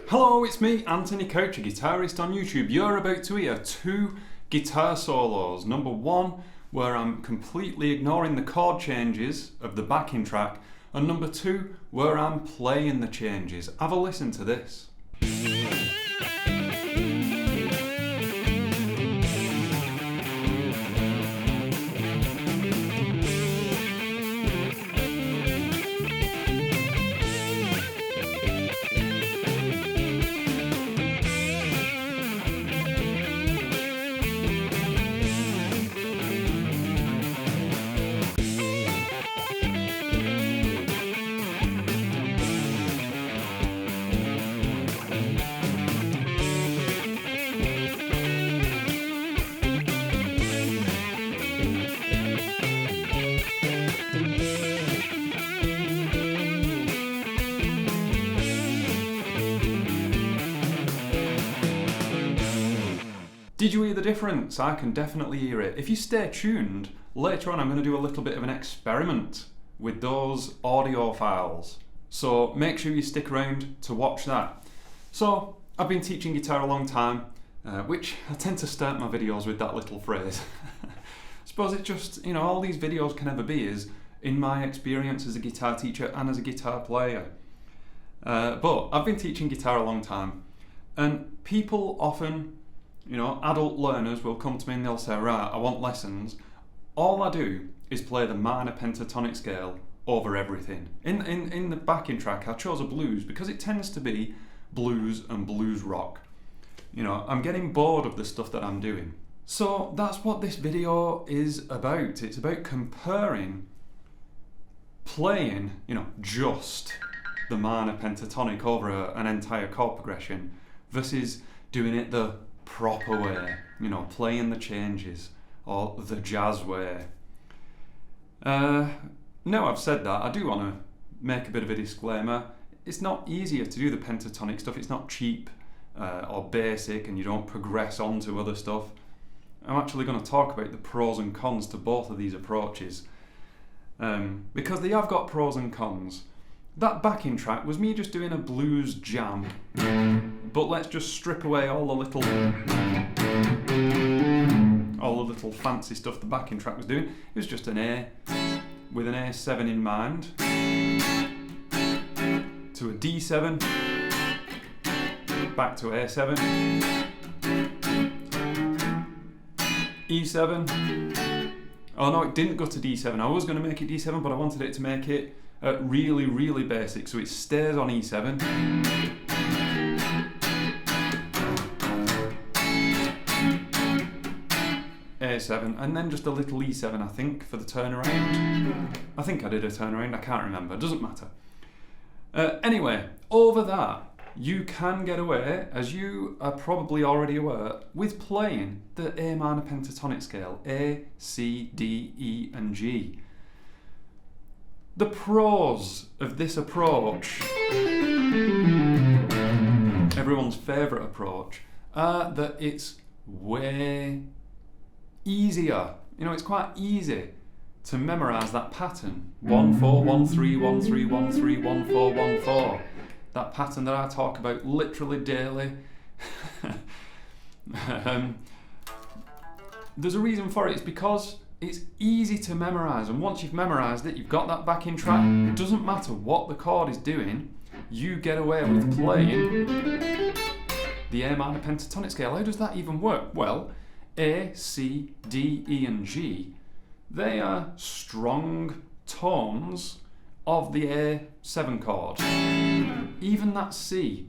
Hello, it's me, Anthony Couch, a guitarist on YouTube. You're about to hear two guitar solos. Number one, where I'm completely ignoring the chord changes of the backing track, and number two, where I'm playing the changes. Have a listen to this. Did you hear the difference? I can definitely hear it. If you stay tuned, later on I'm going to do a little bit of an experiment with those audio files. So make sure you stick around to watch that. So I've been teaching guitar a long time, which I tend to start my videos with that little phrase. I suppose it just, all these videos can ever be is in my experience as a guitar teacher and as a guitar player. But I've been teaching guitar a long time, and people often, adult learners will come to me and they'll say, right, I want lessons. All I do is play the minor pentatonic scale over everything. In the backing track, I chose a blues because it tends to be blues and blues rock. I'm getting bored of the stuff that I'm doing. So that's what this video is about. It's about comparing playing, just the minor pentatonic over an entire chord progression versus doing it the proper way, playing the changes, or the jazz way. Now I've said that, I do want to make a bit of a disclaimer. It's not easier to do the pentatonic stuff, it's not cheap or basic and you don't progress on to other stuff. I'm actually going to talk about the pros and cons to both of these approaches, because they have got pros and cons. That backing track was me just doing a blues jam, but let's just strip away all the little fancy stuff the backing track was doing. It was just an A with an A7 in mind to a D7, back to A7, E7. Oh no, it didn't go to D7. I was going to make it D7, but I wanted it to make it really, really basic, so it stays on E7. A7, and then just a little E7, I think, for the turnaround. I think I did a turnaround, I can't remember, it doesn't matter. Anyway, over that, you can get away, as you are probably already aware, with playing the A minor pentatonic scale, A, C, D, E, and G. The pros of this approach, everyone's favourite approach, are that it's way easier. It's quite easy to memorise that pattern. 1, 4, 1, 3, 1, 3, 1, 3, 1, 4, 1, 4. That pattern that I talk about literally daily. There's a reason for it. It's because it's easy to memorise, and once you've memorised it, you've got that backing track. It doesn't matter what the chord is doing, you get away with playing the A minor pentatonic scale. How does that even work? Well, A, C, D, E, and G, they are strong tones of the A7 chord. Even that C,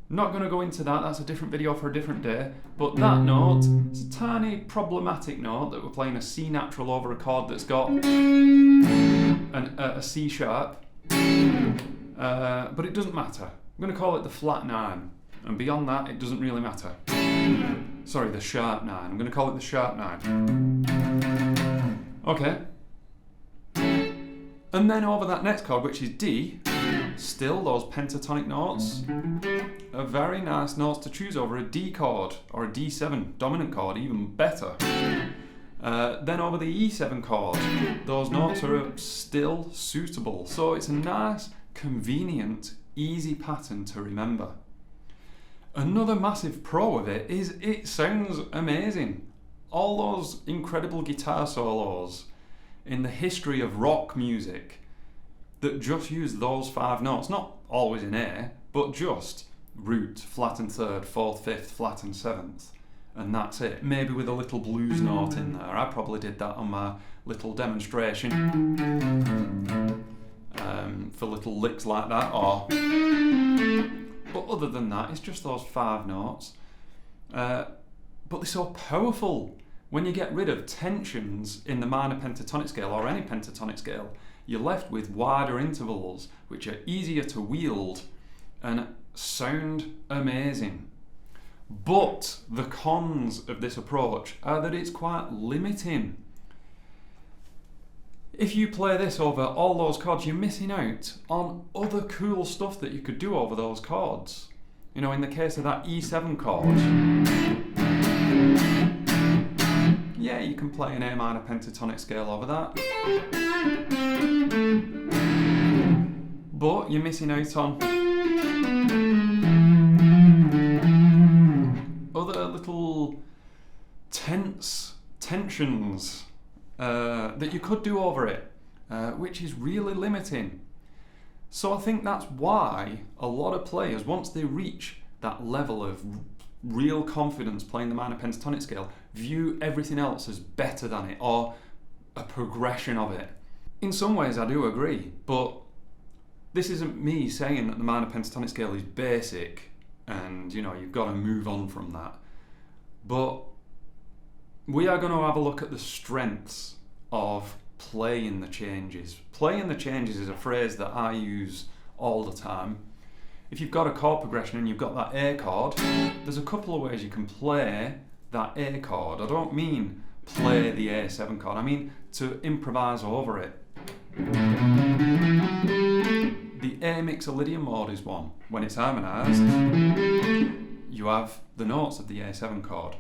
not going to go into that, that's a different video for a different day, but that note, it's a tiny problematic note that we're playing a C natural over a chord that's got a C sharp, but it doesn't matter. I'm going to call it the flat 9, and beyond that it doesn't really matter. Sorry, the sharp 9, I'm going to call it the sharp 9. Okay. And then over that next chord, which is D, still those pentatonic notes are very nice notes to choose over a D chord or a D7 dominant chord, even better. Then over the E7 chord, those notes are still suitable. So it's a nice, convenient, easy pattern to remember. Another massive pro of it is it sounds amazing. All those incredible guitar solos in the history of rock music that just use those 5 notes, not always in A, but just root, flat and third, fourth, fifth, flat and seventh, and that's it. Maybe with a little blues note in there. I probably did that on my little demonstration for little licks like that, but other than that, it's just those 5 notes. But they're so powerful. When you get rid of tensions in the minor pentatonic scale, or any pentatonic scale, you're left with wider intervals, which are easier to wield and sound amazing. But the cons of this approach are that it's quite limiting. If you play this over all those chords, you're missing out on other cool stuff that you could do over those chords. You know, in the case of that E7 chord, yeah, you can play an A minor pentatonic scale over that. But you're missing out on other little tensions that you could do over it, which is really limiting. So I think that's why a lot of players, once they reach that level of real confidence playing the minor pentatonic scale, view everything else as better than it, or a progression of it. In some ways I do agree, but this isn't me saying that the minor pentatonic scale is basic and, you know, you've got to move on from that. But we are going to have a look at the strengths of playing the changes. Playing the changes is a phrase that I use all the time. If you've got a chord progression and you've got that A chord, there's a couple of ways you can play that A chord. I don't mean play the A7 chord, I mean to improvise over it. The A mixolydian mode is one. When it's harmonised, you have the notes of the A7 chord.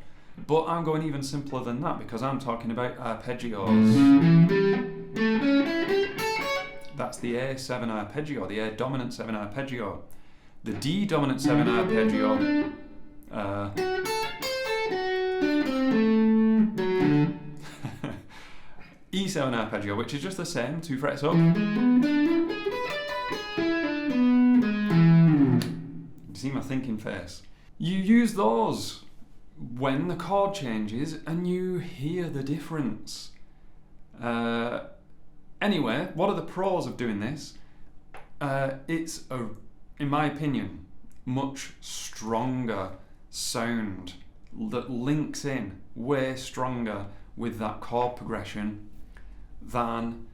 But I'm going even simpler than that because I'm talking about arpeggios. That's the A7 arpeggio, the A dominant 7 arpeggio. The D dominant 7 arpeggio, E7 arpeggio, which is just the same, 2 frets up. You see my thinking face? You use those when the chord changes and you hear the difference. Anyway, what are the pros of doing this? It's in my opinion, much stronger sound that links in way stronger with that chord progression than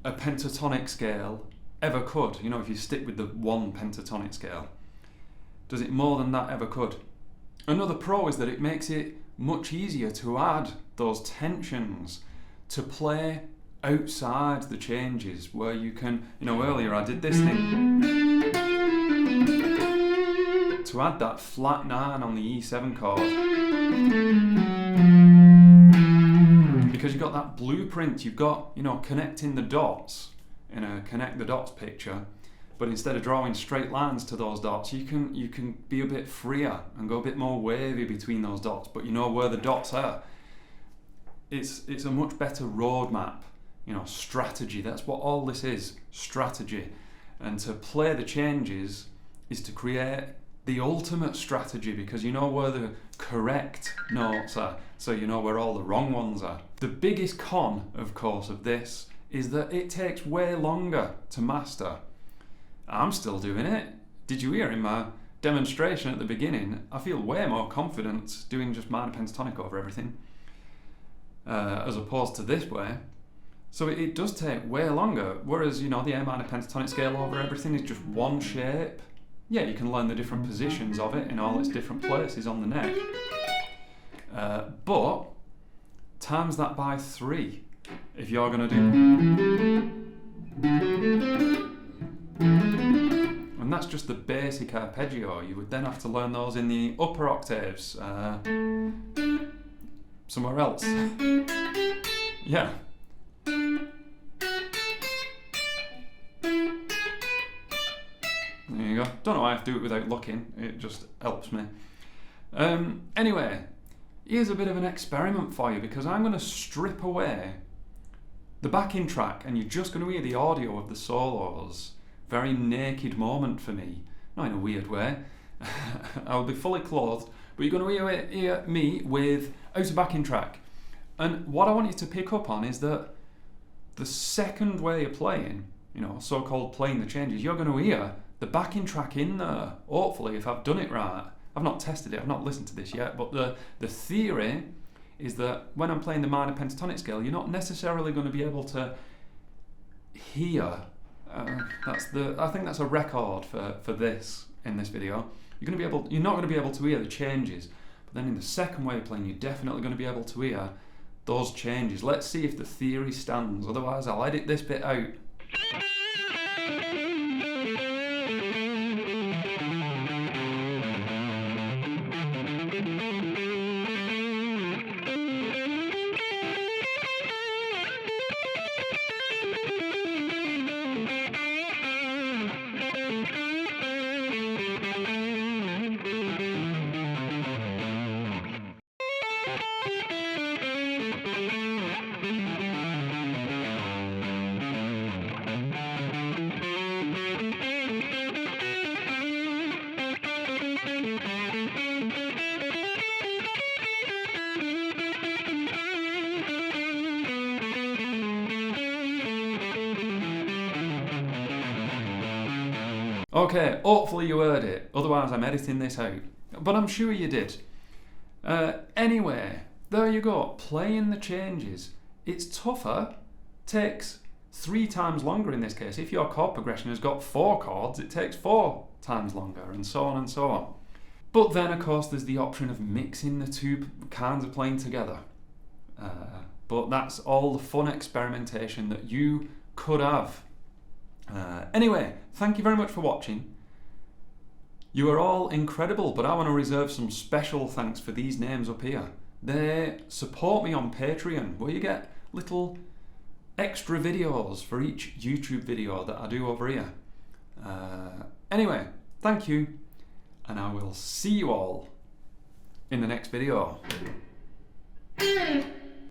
a pentatonic scale ever could. You know, if you stick with the 1 pentatonic scale, does it more than that ever could? Another pro is that it makes it much easier to add those tensions, to play outside the changes, where you can, you know, earlier I did this thing. To add that flat 9 on the E7 chord, because you've got that blueprint, you've got, you know, connecting the dots in a connect the dots picture, but instead of drawing straight lines to those dots, you can be a bit freer and go a bit more wavy between those dots, but you know where the dots are. It's a much better roadmap, you know, strategy. That's what all this is, strategy. And to play the changes is to create the ultimate strategy, because you know where the correct notes are, so you know where all the wrong ones are. The biggest con, of course, of this is that it takes way longer to master. I'm still doing it. Did you hear in my demonstration at the beginning? I feel way more confident doing just minor pentatonic over everything, as opposed to this way. So it does take way longer, whereas, you know, the A minor pentatonic scale over everything is just one shape. Yeah, you can learn the different positions of it in all its different places on the neck. But times that by 3 if you're going to do. And that's just the basic arpeggio. You would then have to learn those in the upper octaves, somewhere else. Yeah. There you go. Don't know why I have to do it without looking. It just helps me. Anyway, here's a bit of an experiment for you, because I'm going to strip away the backing track and you're just going to hear the audio of the solos. Very naked moment for me. Not in a weird way. I'll be fully clothed, but you're going to hear me without a backing track. And what I want you to pick up on is that the second way you're playing, you know, so-called playing the changes, you're going to hear the backing track in there, hopefully, if I've done it right. I've not tested it, I've not listened to this yet, but the theory is that when I'm playing the minor pentatonic scale, you're not necessarily going to be able to hear. I think that's a record for this in this video. You're not going to be able to hear the changes, but then in the second way of playing, you're definitely going to be able to hear those changes. Let's see if the theory stands. Otherwise, I'll edit this bit out. Okay, hopefully you heard it, otherwise I'm editing this out. But I'm sure you did. Anyway, there you go, playing the changes. It's tougher, takes 3 times longer in this case. If your chord progression has got 4 chords, it takes 4 times longer, and so on and so on. But then, of course, there's the option of mixing the two kinds of playing together. But that's all the fun experimentation that you could have. Anyway, thank you very much for watching. You are all incredible, but I want to reserve some special thanks for these names up here. They support me on Patreon, where you get little extra videos for each YouTube video that I do over here. Anyway, thank you, and I will see you all in the next video.